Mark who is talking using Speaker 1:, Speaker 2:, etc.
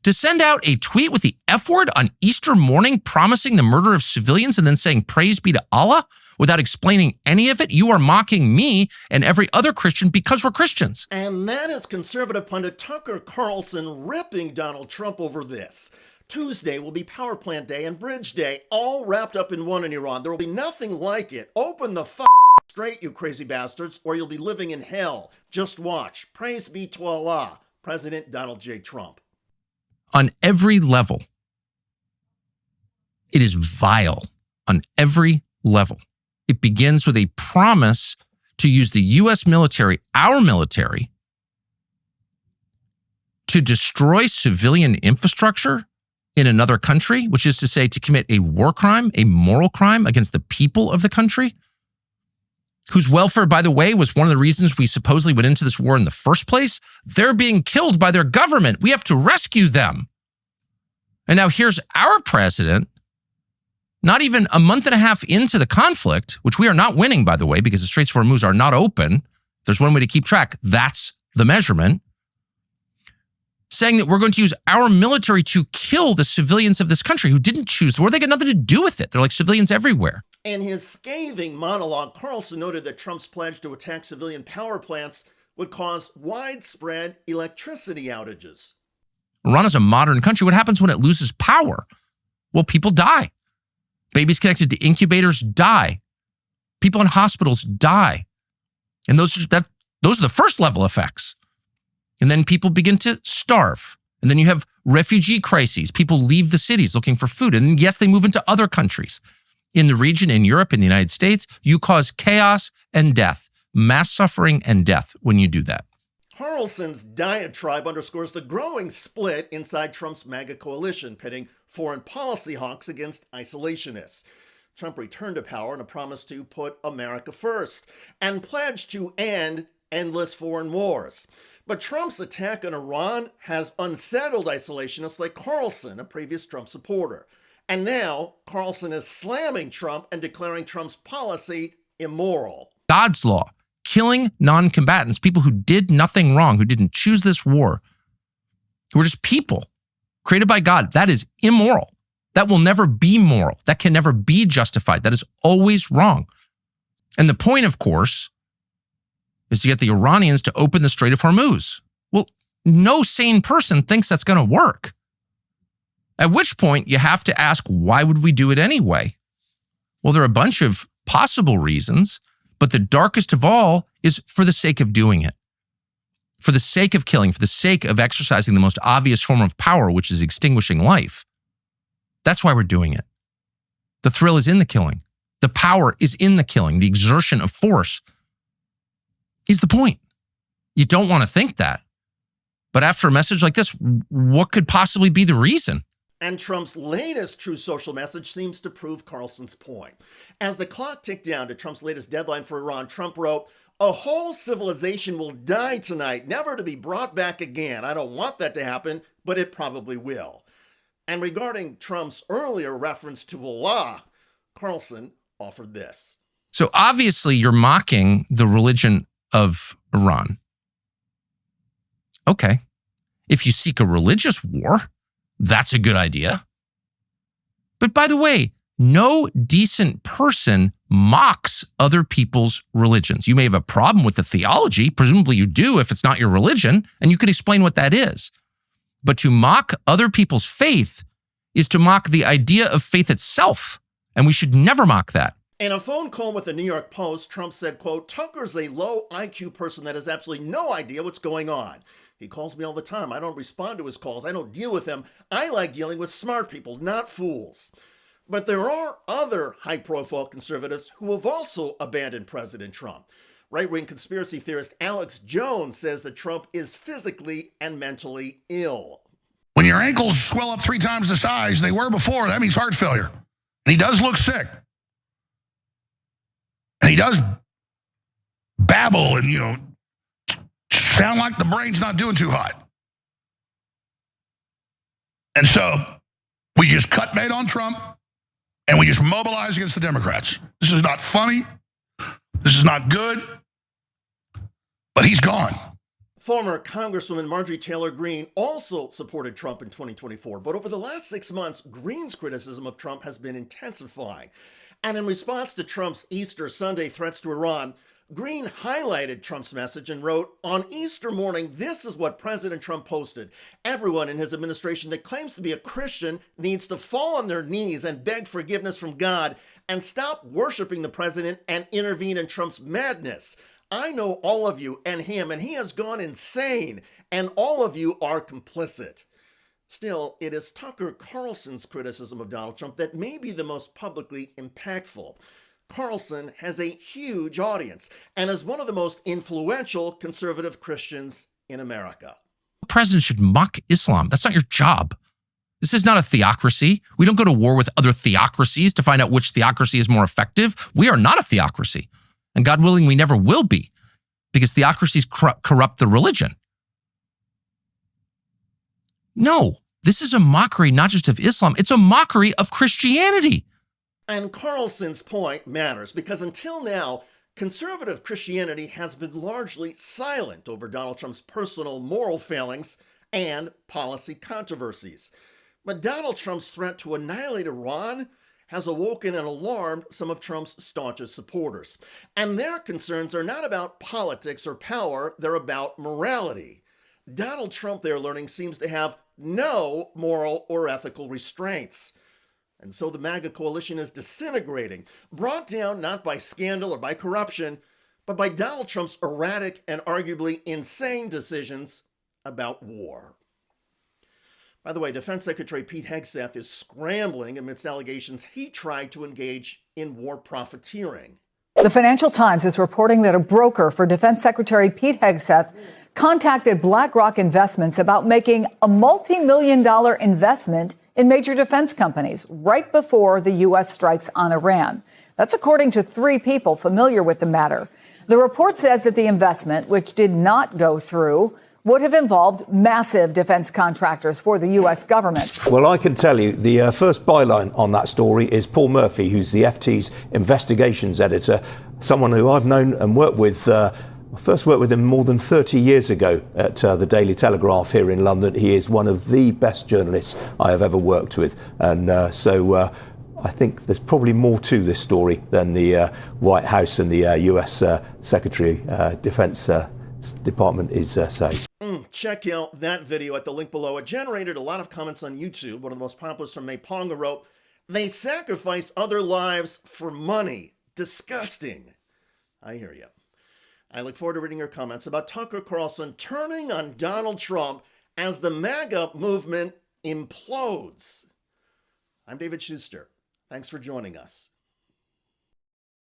Speaker 1: To send out a tweet with the F word on Easter morning promising the murder of civilians and then saying praise be to Allah without explaining any of it, you are mocking me and every other Christian because we're Christians.
Speaker 2: And that is conservative pundit Tucker Carlson ripping Donald Trump over this. Tuesday will be Power Plant Day and Bridge Day, all wrapped up in one in Iran. There will be nothing like it. Open the straight, you crazy bastards, or you'll be living in hell. Just watch. Praise be to Allah. President Donald J. Trump.
Speaker 1: On every level, it is vile. On every level. It begins with a promise to use the U.S. military, our military, to destroy civilian infrastructure in another country, which is to say to commit a war crime, a moral crime against the people of the country, whose welfare, by the way, was one of the reasons we supposedly went into this war in the first place. They're being killed by their government. We have to rescue them. And now here's our president, not even a month and a half into the conflict, which we are not winning, by the way, because the Straits of Hormuz are not open. If there's one way to keep track, that's the measurement. Saying that we're going to use our military to kill the civilians of this country who didn't choose the war. They got nothing to do with it. They're like civilians everywhere.
Speaker 2: In his scathing monologue, Carlson noted that Trump's pledge to attack civilian power plants would cause widespread electricity outages.
Speaker 1: Iran is a modern country. What happens when it loses power? Well, people die. Babies connected to incubators die. People in hospitals die. And those are the first level effects. And then people begin to starve. And then you have refugee crises. People leave the cities looking for food. And yes, they move into other countries. In the region, in Europe, in the United States, you cause chaos and death, mass suffering and death when you do that.
Speaker 2: Carlson's diatribe underscores the growing split inside Trump's MAGA coalition, pitting foreign policy hawks against isolationists. Trump returned to power on a promise to put America first and pledged to end endless foreign wars. But Trump's attack on Iran has unsettled isolationists like Carlson, a previous Trump supporter. And now Carlson is slamming Trump and declaring Trump's policy immoral.
Speaker 1: God's law, killing non-combatants, people who did nothing wrong, who didn't choose this war, who were just people created by God. That is immoral. That will never be moral. That can never be justified. That is always wrong. And the point, of course, is to get the Iranians to open the Strait of Hormuz. Well, no sane person thinks that's going to work. At which point you have to ask, why would we do it anyway? Well, there are a bunch of possible reasons, but the darkest of all is for the sake of doing it. For the sake of killing, for the sake of exercising the most obvious form of power, which is extinguishing life. That's why we're doing it. The thrill is in the killing. The power is in the killing. The exertion of force is the point. You don't want to think that. But after a message like this, what could possibly be the reason?
Speaker 2: And Trump's latest True Social message seems to prove Carlson's point. As the clock ticked down to Trump's latest deadline for Iran, Trump wrote, "A whole civilization will die tonight, never to be brought back again. I don't want that to happen, but it probably will." And regarding Trump's earlier reference to Allah, Carlson offered this.
Speaker 1: So obviously you're mocking the religion of Iran. Okay. If you seek a religious war, that's a good idea. But by the way, no decent person mocks other people's religions. You may have a problem with the theology. Presumably you do if it's not your religion, and you can explain what that is. But to mock other people's faith is to mock the idea of faith itself, and we should never mock that.
Speaker 2: In a phone call with the New York Post, Trump said, quote, "Tucker's a low IQ person that has absolutely no idea what's going on. He calls me all the time. I don't respond to his calls. I don't deal with him. I like dealing with smart people, not fools." But there are other high-profile conservatives who have also abandoned President Trump. Right-wing conspiracy theorist Alex Jones says that Trump is physically and mentally ill.
Speaker 3: When your ankles swell up 3 times the size they were before, that means heart failure. And he does look sick. And he does babble and, sound like the brain's not doing too hot. And so we just cut bait on Trump and we just mobilize against the Democrats. This is not funny. This is not good. But he's gone.
Speaker 2: Former Congresswoman Marjorie Taylor Greene also supported Trump in 2024, but over the last 6 months, Greene's criticism of Trump has been intensifying. And in response to Trump's Easter Sunday threats to Iran, Greene highlighted Trump's message and wrote, "On Easter morning, this is what President Trump posted. Everyone in his administration that claims to be a Christian needs to fall on their knees and beg forgiveness from God and stop worshiping the president and intervene in Trump's madness. I know all of you and him, and he has gone insane, and all of you are complicit." Still, it is Tucker Carlson's criticism of Donald Trump that may be the most publicly impactful. Carlson has a huge audience and is one of the most influential conservative Christians in America.
Speaker 1: The president should mock Islam. That's not your job. This is not a theocracy. We don't go to war with other theocracies to find out which theocracy is more effective. We are not a theocracy. And God willing, we never will be, because theocracies corrupt the religion. No, this is a mockery not just of Islam, it's a mockery of Christianity.
Speaker 2: And Carlson's point matters because until now, conservative Christianity has been largely silent over Donald Trump's personal moral failings and policy controversies. But Donald Trump's threat to annihilate Iran has awoken and alarmed some of Trump's staunchest supporters. And their concerns are not about politics or power, they're about morality. Donald Trump, they're learning, seems to have no moral or ethical restraints. And so the MAGA coalition is disintegrating, brought down not by scandal or by corruption, but by Donald Trump's erratic and arguably insane decisions about war. By the way, Defense Secretary Pete Hegseth is scrambling amidst allegations he tried to engage in war profiteering.
Speaker 4: The Financial Times is reporting that a broker for Defense Secretary Pete Hegseth contacted BlackRock Investments about making a multi-million-dollar investment in major defense companies right before the U.S. strikes on Iran. That's according to 3 people familiar with the matter. The report says that the investment, which did not go through, would have involved massive defense contractors for the U.S. government.
Speaker 5: Well, I can tell you the first byline on that story is Paul Murphy, who's the FT's investigations editor, someone who I've known and worked with. I first worked with him more than 30 years ago at the Daily Telegraph here in London. He is one of the best journalists I have ever worked with. And so I think there's probably more to this story than the White House and the US Secretary Defense Department is saying.
Speaker 2: Check out that video at the link below. It generated a lot of comments on YouTube. One of the most popular from May Ponga wrote, "They sacrifice other lives for money. Disgusting." I hear you. I look forward to reading your comments about Tucker Carlson turning on Donald Trump as the MAGA movement implodes. I'm David Shuster. Thanks for joining us.